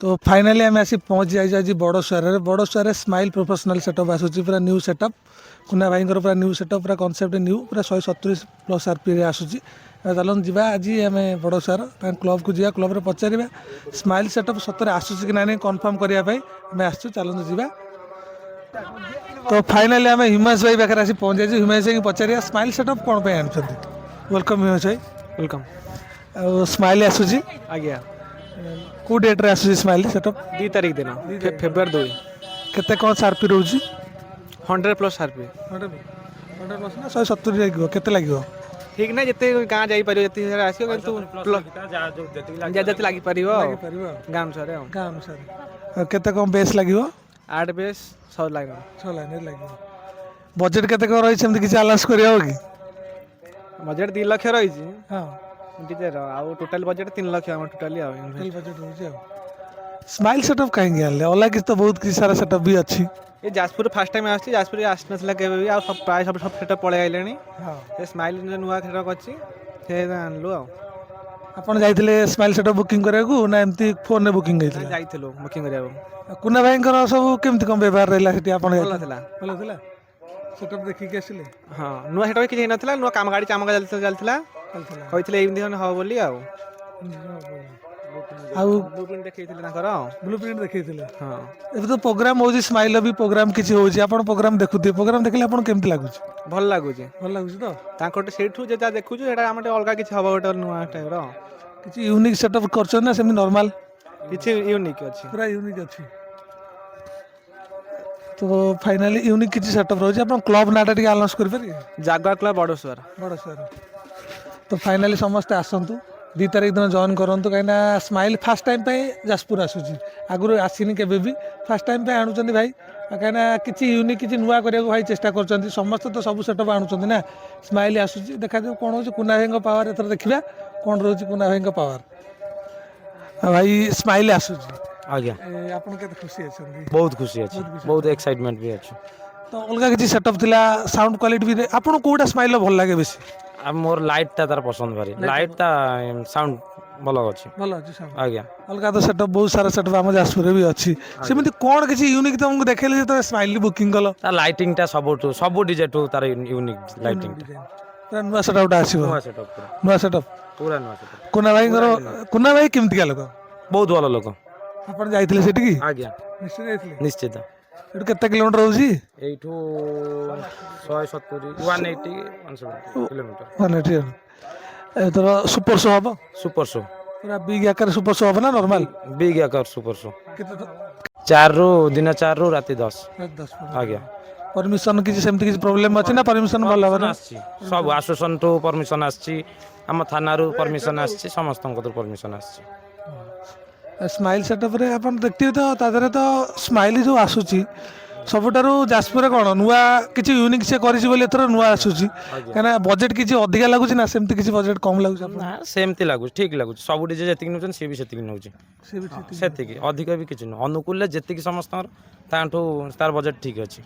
तो फाइनाली आम आसी पहुँच जाइए आज बड़ स्माइल प्रोफेशनल सेटअप आसूँ पूरा न्यू सेटअप कुना भाई पूरा न्यू सेटअप पूरा कनसेप्ट न्यू पूरा 170+ आरपी आसूँ चलन जी आज आम बड़ क्लब को जा क्लब पचार स्माइल सेटअप सतरे आसूँ कि ना कन्फर्म करने आम आसू चलते जा तो फाइनाली आम हिमांश भाई पाखे आसी पहुँच जाइए हिमांश भाई पचार स्माइल सेटअप कौन पे आनी वेलकम हिमांश भाई वेलकम आ स्माइल आसूँ आज्ञा कौ डेट्रे आसूँ स्माइल सेटअप 2 तारीख दिन फेब्रुआरी 2 केते कौन आरपी रोज 100+ आरपी 100+ ना 170 लगे केते लगे ठीक ना जिते गाँ जापर जिते आसो जति लगी पार गाँ अनुसार गाँ अनुसार केते कौन बेस लगे 8 बेस 100 लाइन 6 लाइन लगे बजेट केते कौन रही किसी आलाउंस कर बजेट 2 लाख रही हाँ डीजेर आउ total budget 3 lakh totally budget रोज स्माइल सेटअप कहीं अलग किसी तो बहुत किसी सारा सेटअप भी अच्छी ये जाजपुर फास्ट टाइम आसी जाजपुर आसना केवे आ सब प्राय सब सेटअप पड़े आइले हाँ स्माइल नुआ सेटअप अच्छी से आनलु आपन जाइथिले स्माइल सेटअप बुकिंग करैकु ना एमती फोन ने बुकिंग गइथिले जाइथिलु बुकिंग करिया कुना भाईंकर सब केमती कम व्यवहार रहला सेठी आपन भल थिला भलो थिला सेटअप देखि के आसिले हाँ नुआ सेटअप किछि नथिला नुआ काम गाड़ी काम चलथिला कहिथिले एमती हो बोली आ ब्लूप्रिंट देखैथिले ताकर ब्लूप्रिंट देखैथिले हाँ एबे तो प्रोग्राम होजी स्माइल भी प्रोग्राम किछि होजी आपन प्रोग्राम देखुथि प्रोग्राम देखले आपन केमती लागुछि भल लागुछि तो तांकोटे सेठु जे जा देखुछु एटा हमटे अलगा किछि हबा गोटे नुआ टाइप रो किछि यूनिक सेटअप करछन ना सेमी नॉर्मल किछि यूनिक अछि पूरा यूनिक अछि तो फाइनली यूनिक किछि सेटअप रहउछि आपन क्लब नाटा टिके अनाउंस करि पारि जागवा क्लब बड़सर तो फाइनली समस्त आसतु 2 तारीख दिन जॉइन करूँ कहीं स्माइल फास्ट टाइम पे जाजपुर आसूँ आगुरी आसीनी केबे भी फास्ट टाइम पे आणुचंदी भाई कहीं किसी यूनिक किसी नुआ करने भाई चेष्टा कर समस्त तो सब सेटअप आणुचंदी ना स्माइल आसूँ देखा जाऊ कौन हो कुना भाई पावर एथर देखा कौन रोच कुना भाई पावर भाई स्माइल आसूँ आज्ञा आपन के खुशी अच्छे बहुत खुशी अछि बहुत एक्साइटमेंट भी अछि तो अलग किसी सेटअप थिला साउंड क्वालिटी भी आपन कोटा स्माइल भल लागे बेसी आ मोर लाइट ता तार पसंद भारी लाइट ता साउंड भल अछि भल अछि साउंड आज्ञा अलग तो सेटअप बहुत सारा सेटअप आम जाजपुर भी अच्छी सेमती कौन किसी यूनिक तुमको देखेले तो स्माइल बुकिंग कल ता लाइटिंग ता सब डीजे टू तार यूनिक लाइटिंग पूरा नुआ सेटअप आसीबो नुआ सेटअप नुआ सेटअप पूरा नुआ सेटअप कुना भाई केमती लोक बहुत भल लोक आपण जाइथिले सेठी की आज्ञा निश्चय जाइथिले निश्चित एटू केते किलोमीटर होउची एठू 170 180 किलोमीटर माने ठीक एतर सुपर शो हबो सुपर शो पूरा बिग आकार सुपर शो हबो ना नॉर्मल बिग आकार सुपर शो केते 4 रु दिन 4 रु राति 10 आज्ञा परमिशन किसी सेमती किसी प्रॉब्लम अछि ना परमिशन भल हबो ना सब एसोसिएशन टू परमिशन आछि हम थाना रु परमिशन आछि समस्त परमिशन आछि स्माइल सेटअप रे अपन देखते तो तादरे तो स्माइल जो आसूची सबुठारु जाजपुर कौन नुआ किसी यूनिक से करिछि बोले एथर नुआ आसूची काना बजेट किसी अधिका लागुछि ना सेमती किसी बजेट कम लागुछि ना सेमती लागुछि ठीक लागुछि सब डीजे जेतिक नउछन से भी सेतिक नउछि सेतिक अधिक भी किछि न अनुकूल ले जेतिक समस्त तांठू तार बजेट ठीक अछि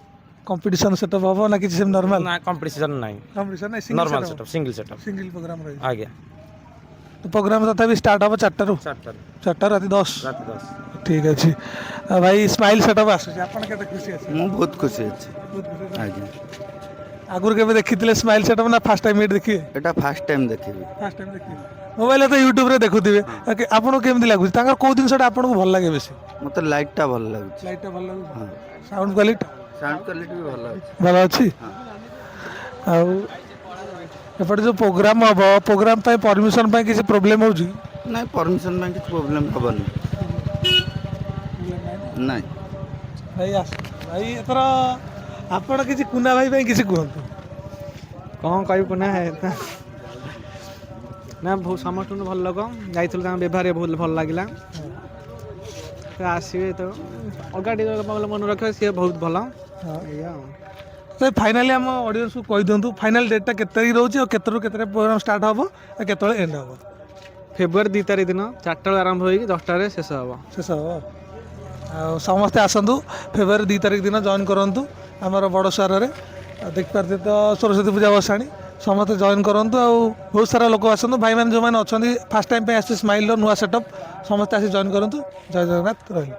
कंपटीशन सेटअप हबो ना किसी सेम नॉर्मल ना कंपटीशन नाही कंपटीशन नहीं नॉर्मल सेटअप सिंगल प्रोग्राम रही आज्ञा तो प्रोग्राम तथा स्टार्ट हम 4 रु 4 राति 10 ठीक अच्छे भाई स्माइल सेटअप आसूँ आपन के खुशी अच्छे मु बहुत खुशी अच्छे आज्ञा आगुर के देखी स्माइल सेटअप ना फास्ट टाइम देखिए एटा फास्ट टाइम देखिबी फास्ट टाइम देखिए मोबाइल तो यूट्यूब रे देखुथिबे आपन केमति लागुछि तांकर को दिन सेटा आपन को भल लागे बेसी मते लाइट टा भल लागुछि लाइट टा भल लागुछि साउंड क्वालिटी भी भल भल अछि आ एपटे जो प्रोग्राम हम प्रोग्राम पे परमिशन पे किसी प्रॉब्लम हो ना परमिशन में किछ प्रॉब्लम हबन नहीं भाई भाई एतर आपण किसी कुना भाई पे किसी कहंतु कौन कहि कुना है ना बहुत समस्त भल लोक जाइथिल ता व्यवहार बहुत भल लागिला आसीबे तो अगाडी मन रखे सी बहुत भल तो फाइनाली आम ऑडियंस को कहि दिंतु फाइनल डेटा केते तारिख रहउची और केते रु केते प्रोग्राम स्टार्ट हबो और केतले एंड हबो फेब्रुआरी 2 तारीख दिन 4टा आरंभ होई 10टा रे शेष हबो आ समस्त आसंतु फेब्रुआरी 2 तारीख दिन जॉइन करंतु हमर बड़ शहर रे देख पारते तो सरस्वती पूजा बसाणी ସମସ୍ତେ ଜଏନ୍ କରନ୍ତୁ ଆଉ ବହୁତ ସାରା ଲୋକ ଆସନ୍ତୁ ଭାଇମାନେ ଯେଉଁମାନେ ଅଛନ୍ତି ଫାର୍ଷ୍ଟ ଟାଇମ୍ ପାଇଁ ଆସିଛି ସ୍ମାଇଲ୍ର ନୂଆ ସେଟଅପ୍ ସମସ୍ତେ ଆସି ଜଏନ୍ କରନ୍ତୁ ଜୟ ଜଗନ୍ନାଥ ରହିଲି।